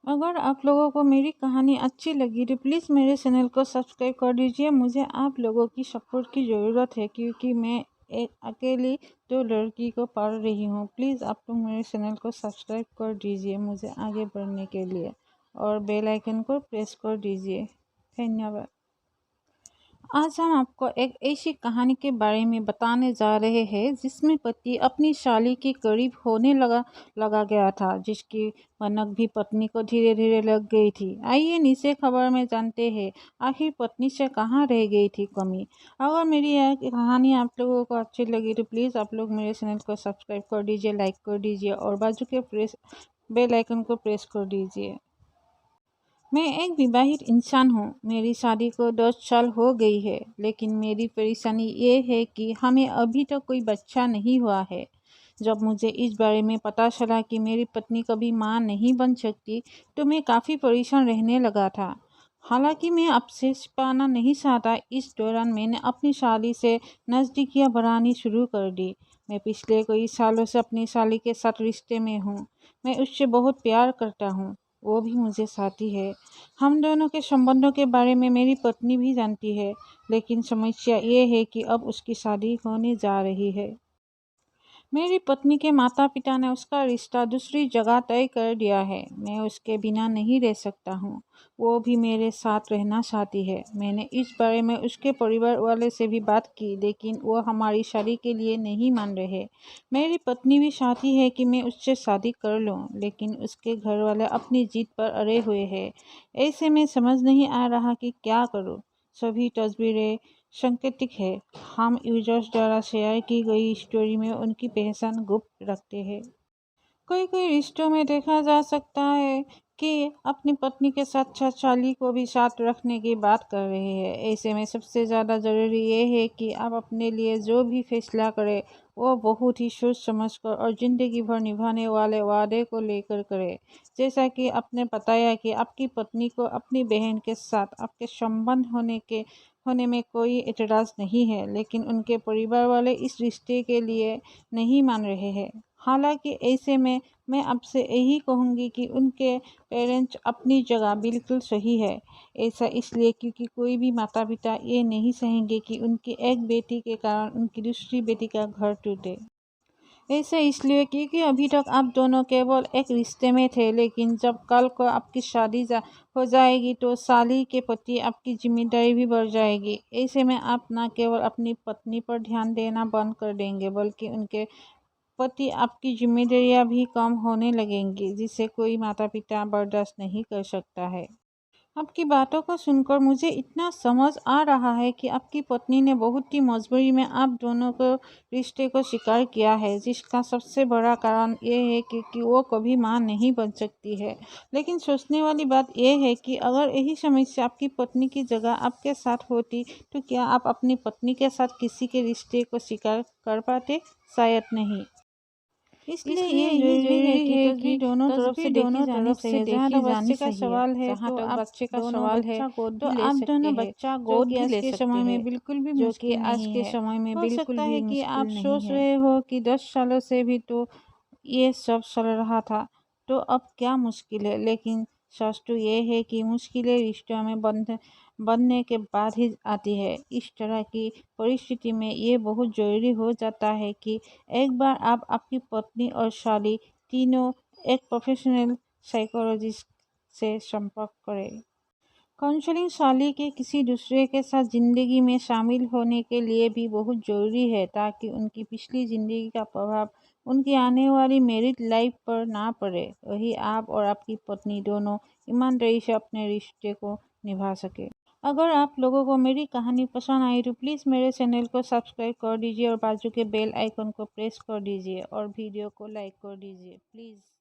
अगर आप लोगों को मेरी कहानी अच्छी लगी तो प्लीज़ मेरे चैनल को सब्सक्राइब कर दीजिए। मुझे आप लोगों की सपोर्ट की ज़रूरत है क्योंकि मैं एक अकेली तो लड़की को पढ़ रही हूँ। प्लीज़ आप लोग मेरे चैनल को सब्सक्राइब कर दीजिए मुझे आगे बढ़ने के लिए और बेल आइकन को प्रेस कर दीजिए। धन्यवाद। आज हम आपको एक ऐसी कहानी के बारे में बताने जा रहे हैं जिसमें पति अपनी साली के करीब होने लगा गया था, जिसकी भनक भी पत्नी को धीरे धीरे लग गई थी। आइए नीचे खबर में जानते हैं आखिर पत्नी से कहाँ रह गई थी कमी। अगर मेरी यह कहानी आप लोगों को अच्छी लगी तो प्लीज़ आप लोग मेरे चैनल को सब्सक्राइब कर दीजिए, लाइक कर दीजिए और बाजू के बेल आइकन को प्रेस कर दीजिए। मैं एक विवाहित इंसान हूँ। मेरी शादी को 10 साल हो गई है, लेकिन मेरी परेशानी ये है कि हमें अभी तक कोई बच्चा नहीं हुआ है। जब मुझे इस बारे में पता चला कि मेरी पत्नी कभी मां नहीं बन सकती, तो मैं काफ़ी परेशान रहने लगा था। हालांकि मैं आपसे छिपाना नहीं चाहता, इस दौरान मैंने अपनी साली से नज़दीकियाँ बढ़ानी शुरू कर दी। मैं पिछले कई सालों से अपनी साली के साथ रिश्ते में हूँ। मैं उससे बहुत प्यार करता हूँ, वो भी मुझे चाहती है। हम दोनों के संबंधों के बारे में मेरी पत्नी भी जानती है, लेकिन समस्या ये है कि अब उसकी शादी होने जा रही है। मेरी पत्नी के माता पिता ने उसका रिश्ता दूसरी जगह तय कर दिया है। मैं उसके बिना नहीं रह सकता हूँ। वो भी मेरे साथ रहना चाहती है। मैंने इस बारे में उसके परिवार वाले से भी बात की, लेकिन वो हमारी शादी के लिए नहीं मान रहे। मेरी पत्नी भी चाहती है कि मैं उससे शादी कर लूँ, लेकिन उसके घर वाले अपनी जिद पर अड़े हुए हैं। ऐसे में समझ नहीं आ रहा कि क्या करूँ। सभी तस्वीरें सांकेतिक है। हम यूजर्स द्वारा शेयर की गई स्टोरी में उनकी पहचान गुप्त रखते हैं। कई कई रिश्तों में देखा जा सकता है कि अपनी पत्नी के साथ साली को भी साथ रखने की बात कर रहे हैं। ऐसे में सबसे ज़्यादा ज़रूरी ये है कि आप अपने लिए जो भी फैसला करें वो बहुत ही सोच समझकर और ज़िंदगी भर निभाने वाले वादे को लेकर करें। जैसा कि आपने बताया कि आपकी पत्नी को अपनी बहन के साथ आपके संबंध होने में कोई एतराज़ नहीं है, लेकिन उनके परिवार वाले इस रिश्ते के लिए नहीं मान रहे हैं। हालांकि ऐसे में मैं आपसे यही कहूँगी कि उनके पेरेंट्स अपनी जगह बिल्कुल सही है। ऐसा इसलिए क्योंकि कोई भी माता पिता ये नहीं चाहेंगे कि उनकी एक बेटी के कारण उनकी दूसरी बेटी का घर टूटे। ऐसा इसलिए क्योंकि अभी तक आप दोनों केवल एक रिश्ते में थे, लेकिन जब कल को आपकी शादी हो जाएगी तो साली के प्रति आपकी जिम्मेदारी भी बढ़ जाएगी। ऐसे में आप न केवल अपनी पत्नी पर ध्यान देना बंद कर देंगे, बल्कि उनके प्रति आपकी जिम्मेदारियां भी कम होने लगेंगी, जिसे कोई माता पिता बर्दाश्त नहीं कर सकता है। आपकी बातों को सुनकर मुझे इतना समझ आ रहा है कि आपकी पत्नी ने बहुत ही मजबूरी में आप दोनों को रिश्ते को स्वीकार किया है, जिसका सबसे बड़ा कारण ये है कि वो कभी मां नहीं बन सकती है। लेकिन सोचने वाली बात यह है कि अगर यही समस्या आपकी पत्नी की जगह आपके साथ होती तो क्या आप अपनी पत्नी के साथ किसी के रिश्ते को स्वीकार कर पाते? शायद नहीं। इसलिए यही जरूरी है कि दोनों तरफ से देखी जानी चाहिए। जहाँ तक बच्चे का सवाल है तो आप दोनों बच्चा गोद भी ले सकते हैं, जो कि आज के समय में बिल्कुल भी मुश्किल नहीं है। हो सकता है कि आप सोच रहे हो कि 10 सालों से भी तो ये सब चल रहा था, तो अब क्या मुश्किल है। लेकिन सच तो ये है कि मुश्किलें रिश्तों में बनने के बाद ही आती है। इस तरह की परिस्थिति में ये बहुत ज़रूरी हो जाता है कि एक बार आप आपकी पत्नी और साली तीनों एक प्रोफेशनल साइकोलॉजिस्ट से संपर्क करें। काउंसलिंग साली के किसी दूसरे के साथ ज़िंदगी में शामिल होने के लिए भी बहुत ज़रूरी है, ताकि उनकी पिछली ज़िंदगी का प्रभाव उनकी आने वाली मैरिड लाइफ पर ना पड़े। वही आप और आपकी पत्नी दोनों ईमानदारी से अपने रिश्ते को निभा सके। अगर आप लोगों को मेरी कहानी पसंद आई तो प्लीज़ मेरे चैनल को सब्सक्राइब कर दीजिए और बाजू के बेल आइकन को प्रेस कर दीजिए और वीडियो को लाइक कर दीजिए प्लीज़।